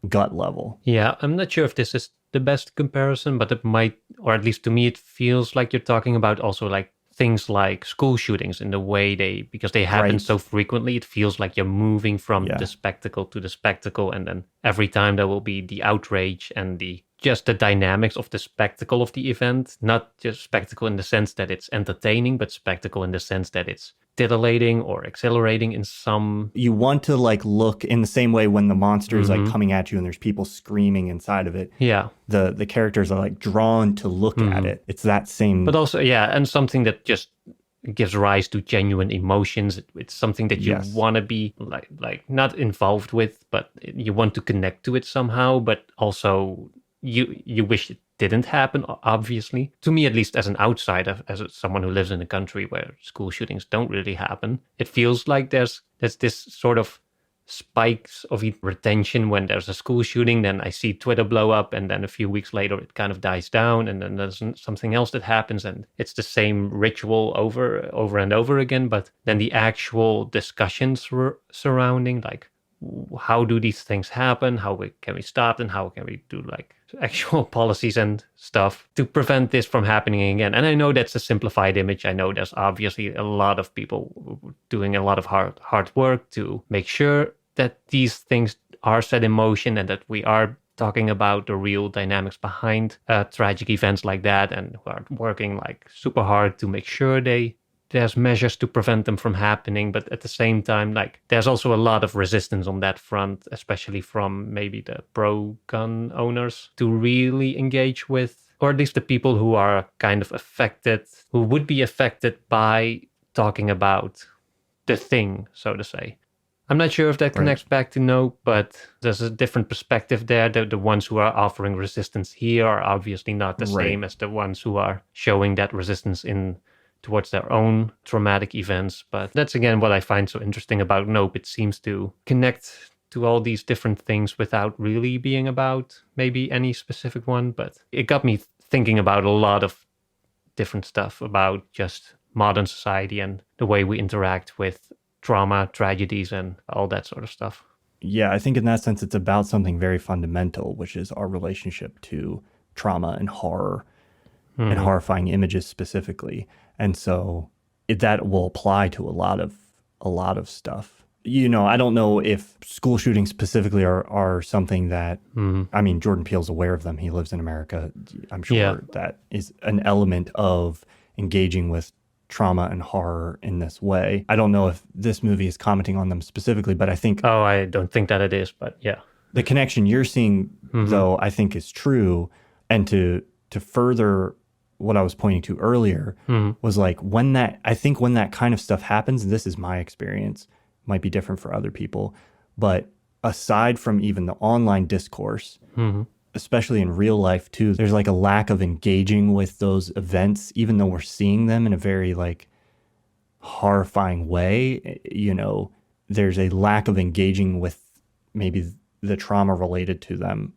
gut level. Yeah, I'm not sure if this is the best comparison, but it might, or at least to me, it feels like you're talking about also like things like school shootings in the way they, because they happen so frequently, it feels like you're moving from the spectacle to the spectacle. And then every time there will be the outrage and just the dynamics of the spectacle of the event, not just spectacle in the sense that it's entertaining, but spectacle in the sense that it's titillating or exhilarating in some... You want to like look in the same way when the monster is like coming at you and there's people screaming inside of it. Yeah. The characters are like drawn to look at it. It's that same... But also, and something that just gives rise to genuine emotions. It's something that you want to be like not involved with, but you want to connect to it somehow, but also you wish it didn't happen, obviously. To me, at least as an outsider, as someone who lives in a country where school shootings don't really happen, it feels like there's this sort of spikes of retention when there's a school shooting. Then I see Twitter blow up, and then a few weeks later it kind of dies down, and then there's something else that happens, and it's the same ritual over and over again. But then the actual discussions surrounding, like, how do these things happen? How can we stop them? How can we do like actual policies and stuff to prevent this from happening again? And I know that's a simplified image. I know there's obviously a lot of people doing a lot of hard work to make sure that these things are set in motion and that we are talking about the real dynamics behind tragic events like that, and who are working like super hard to make sure there's measures to prevent them from happening. But at the same time, like, there's also a lot of resistance on that front, especially from maybe the pro-gun owners, to really engage with, or at least the people who are kind of affected, who would be affected by talking about the thing, so to say. I'm not sure if that connects back to Nope, but there's a different perspective there. The ones who are offering resistance here are obviously not the same as the ones who are showing that resistance towards their own traumatic events. But that's again what I find so interesting about Nope. It seems to connect to all these different things without really being about maybe any specific one. But it got me thinking about a lot of different stuff about just modern society and the way we interact with trauma, tragedies, and all that sort of stuff. Yeah, I think in that sense, it's about something very fundamental, which is our relationship to trauma and horror and horrifying images specifically. And so that will apply to a lot of stuff. You know, I don't know if school shootings specifically are something that, I mean, Jordan Peele's aware of them. He lives in America. I'm sure that is an element of engaging with trauma and horror in this way. I don't know if this movie is commenting on them specifically, but I think... Oh, I don't think that it is, but yeah. The connection you're seeing, though, I think is true. And to further what I was pointing to earlier was like when that kind of stuff happens, and this is my experience, might be different for other people, but aside from even the online discourse, especially in real life too, there's like a lack of engaging with those events, even though we're seeing them in a very like horrifying way. You know, there's a lack of engaging with maybe the trauma related to them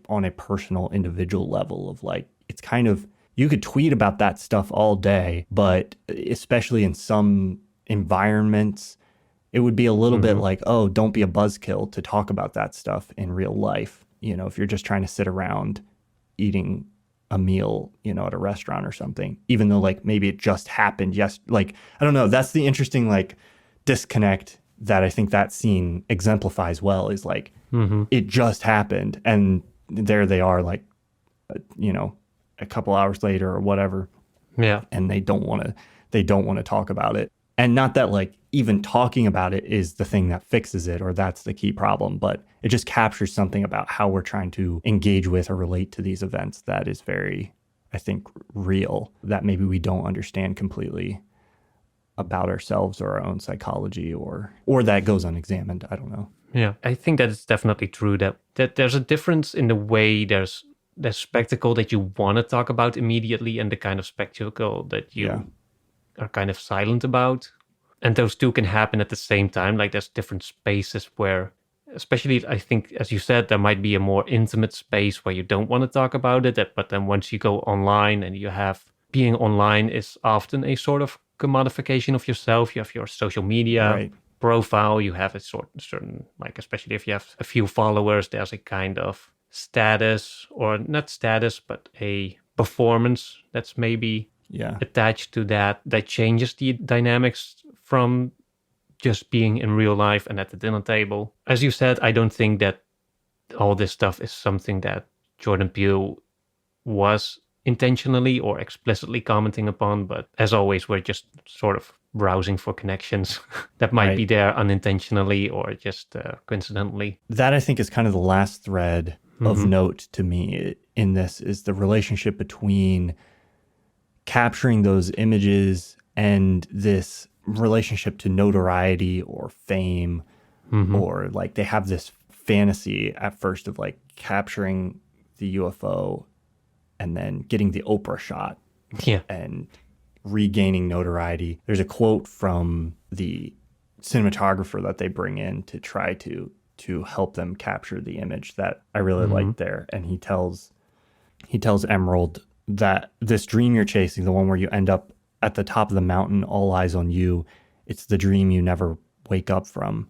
on a personal individual level of like, it's kind of, you could tweet about that stuff all day, but especially in some environments, it would be a little bit like, oh, don't be a buzzkill to talk about that stuff in real life. You know, if you're just trying to sit around eating a meal, you know, at a restaurant or something, even though like maybe it just happened. Yes. Like, I don't know. That's the interesting like disconnect that I think that scene exemplifies well, is like, it just happened. And there they are, like, you know, a couple hours later or whatever. Yeah. And they don't want to talk about it. And not that like even talking about it is the thing that fixes it or that's the key problem, but it just captures something about how we're trying to engage with or relate to these events that is very, I think, real, that maybe we don't understand completely about ourselves or our own psychology, or that goes unexamined. I don't know. Yeah, I think that it's definitely true that there's a difference in the way there's spectacle that you want to talk about immediately and the kind of spectacle that you are kind of silent about. And those two can happen at the same time. Like there's different spaces where, especially I think, as you said, there might be a more intimate space where you don't want to talk about it. But then once you go online and you have, being online is often a sort of commodification of yourself. You have your social media profile, you have a certain, like, especially if you have a few followers, there's a kind of status, or not status, but a performance that's maybe attached to that changes the dynamics from just being in real life and at the dinner table. As you said, I don't think that all this stuff is something that Jordan Peele was intentionally or explicitly commenting upon, but as always, we're just sort of browsing for connections that might be there unintentionally or just coincidentally. That, I think, is kind of the last thread of note to me in this, is the relationship between capturing those images and this relationship to notoriety or fame, or like they have this fantasy at first of like capturing the UFO and then getting the Oprah shot and regaining notoriety. There's a quote from the cinematographer that they bring in to try to help them capture the image that I really like there. And he tells Emerald that this dream you're chasing, the one where you end up at the top of the mountain, all eyes on you, it's the dream you never wake up from.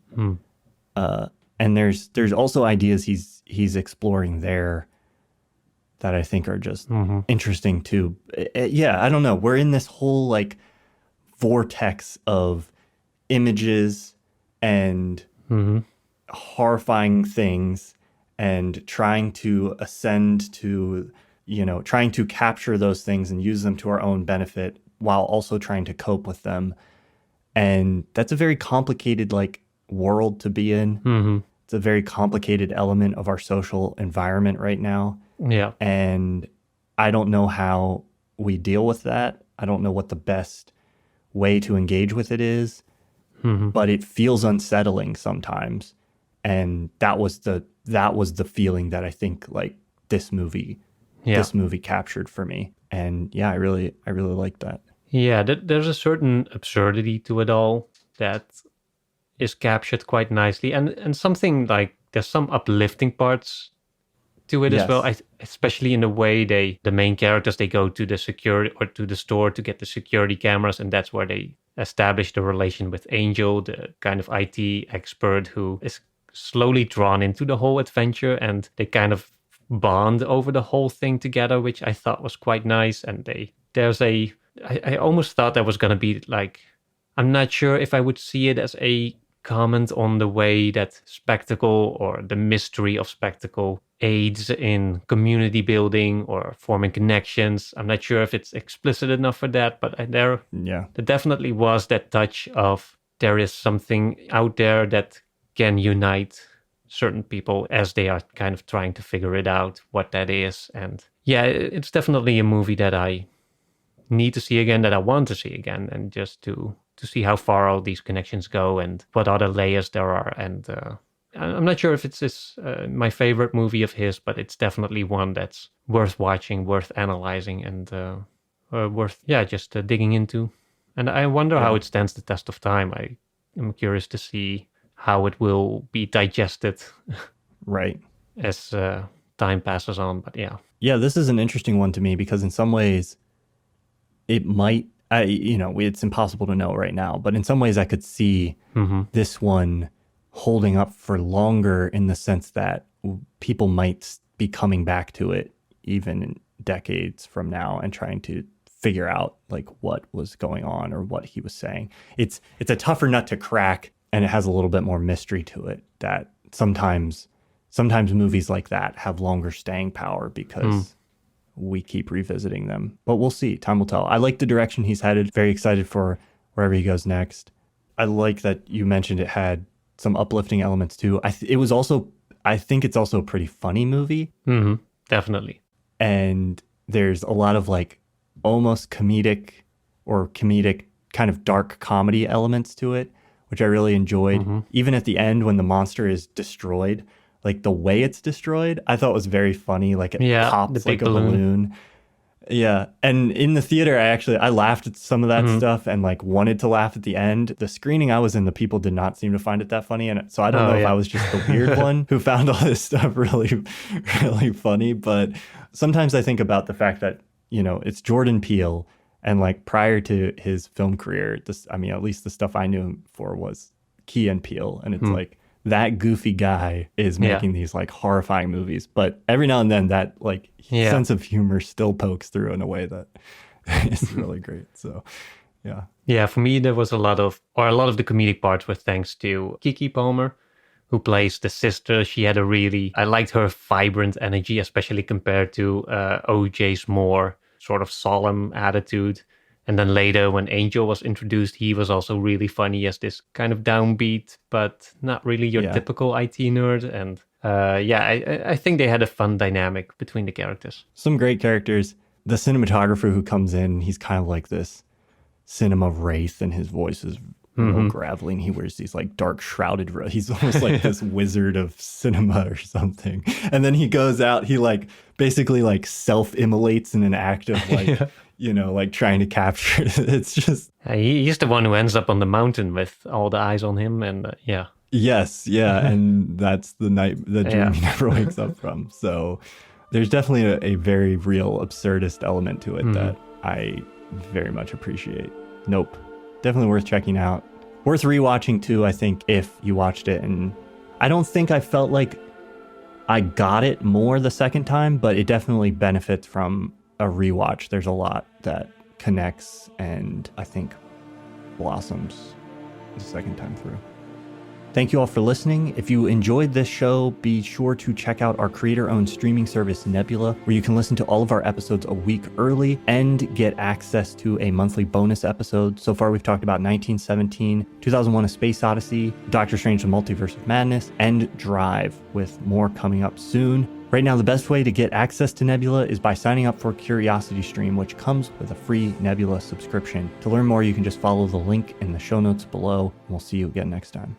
And there's also ideas he's exploring there that I think are just interesting too. Yeah, I don't know. We're in this whole like vortex of images and horrifying things and trying to ascend to, you know, trying to capture those things and use them to our own benefit while also trying to cope with them. And that's a very complicated like world to be in. It's a very complicated element of our social environment right now. Yeah. And I don't know how we deal with that. I don't know what the best way to engage with it is, but it feels unsettling sometimes. And that was the feeling that I think like this movie captured for me. And yeah, I really liked that. Yeah, there's a certain absurdity to it all that is captured quite nicely, and something like there's some uplifting parts to it as well. Especially in the way the main characters, they go to the security or to the store to get the security cameras, and that's where they establish the relation with Angel, the kind of IT expert who is slowly drawn into the whole adventure, and they kind of bond over the whole thing together, which I thought was quite nice. And I almost thought that was going to be like, I'm not sure if I would see it as a comment on the way that spectacle or the mystery of spectacle aids in community building or forming connections. I'm not sure if it's explicit enough for that, but there definitely was that touch of there is something out there that can unite certain people as they are kind of trying to figure it out, what that is. And yeah, it's definitely a movie that I need to see again, that I want to see again, and just to see how far all these connections go and what other layers there are. And I'm not sure if it's my favorite movie of his, but it's definitely one that's worth watching, worth analyzing, and worth just digging into. And I wonder how it stands the test of time. I am curious to see how it will be digested Right. as time passes on. But yeah. Yeah, this is an interesting one to me because in some ways it might, it's impossible to know right now, but in some ways I could see this one holding up for longer in the sense that people might be coming back to it even in decades from now and trying to figure out like what was going on or what he was saying. It's a tougher nut to crack, and it has a little bit more mystery to it that sometimes movies like that have longer staying power because we keep revisiting them. But we'll see. Time will tell. I like the direction he's headed. Very excited for wherever he goes next. I like that you mentioned it had some uplifting elements too. I think it's also a pretty funny movie. Definitely. And there's a lot of like almost comedic kind of dark comedy elements to it, which I really enjoyed. Even at the end when the monster is destroyed, like the way it's destroyed, I thought was very funny. Like it pops like a balloon. Yeah. And in the theater, I laughed at some of that stuff and like wanted to laugh at the end. The screening I was in, the people did not seem to find it that funny. And so I don't know if I was just the weird one who found all this stuff really, really funny. But sometimes I think about the fact that, it's Jordan Peele. And like prior to his film career, at least the stuff I knew him for was Key and Peele. And it's like, that goofy guy is making these like horrifying movies, but every now and then that like sense of humor still pokes through in a way that is really great. So for me there was a lot of the comedic parts were thanks to Keke Palmer, who plays the sister. She had I liked her vibrant energy, especially compared to OJ's more sort of solemn attitude. And then later, when Angel was introduced, he was also really funny as this kind of downbeat, but not really your typical IT nerd. And I think they had a fun dynamic between the characters. Some great characters. The cinematographer who comes in, he's kind of like this cinema wraith, and his voice is real gravelly, and he wears these like dark shrouded robes. He's almost like this wizard of cinema or something. And then he goes out, he like basically like self-immolates in an act of like... like trying to capture it. It's just... he's the one who ends up on the mountain with all the eyes on him. And Yes, yeah. And that's the dream he never wakes up from. So there's definitely a very real absurdist element to it that I very much appreciate. Nope. Definitely worth checking out. Worth rewatching too, I think, if you watched it. And I don't think I felt like I got it more the second time, but it definitely benefits from a rewatch. There's a lot that connects and I think blossoms the second time through. Thank you all for listening. If you enjoyed this show, be sure to check out our creator-owned streaming service, Nebula, where you can listen to all of our episodes a week early and get access to a monthly bonus episode. So far, we've talked about 1917, 2001: A Space Odyssey, Doctor Strange: The Multiverse of Madness, and Drive, with more coming up soon. Right now, the best way to get access to Nebula is by signing up for CuriosityStream, which comes with a free Nebula subscription. To learn more, you can just follow the link in the show notes below. We'll see you again next time.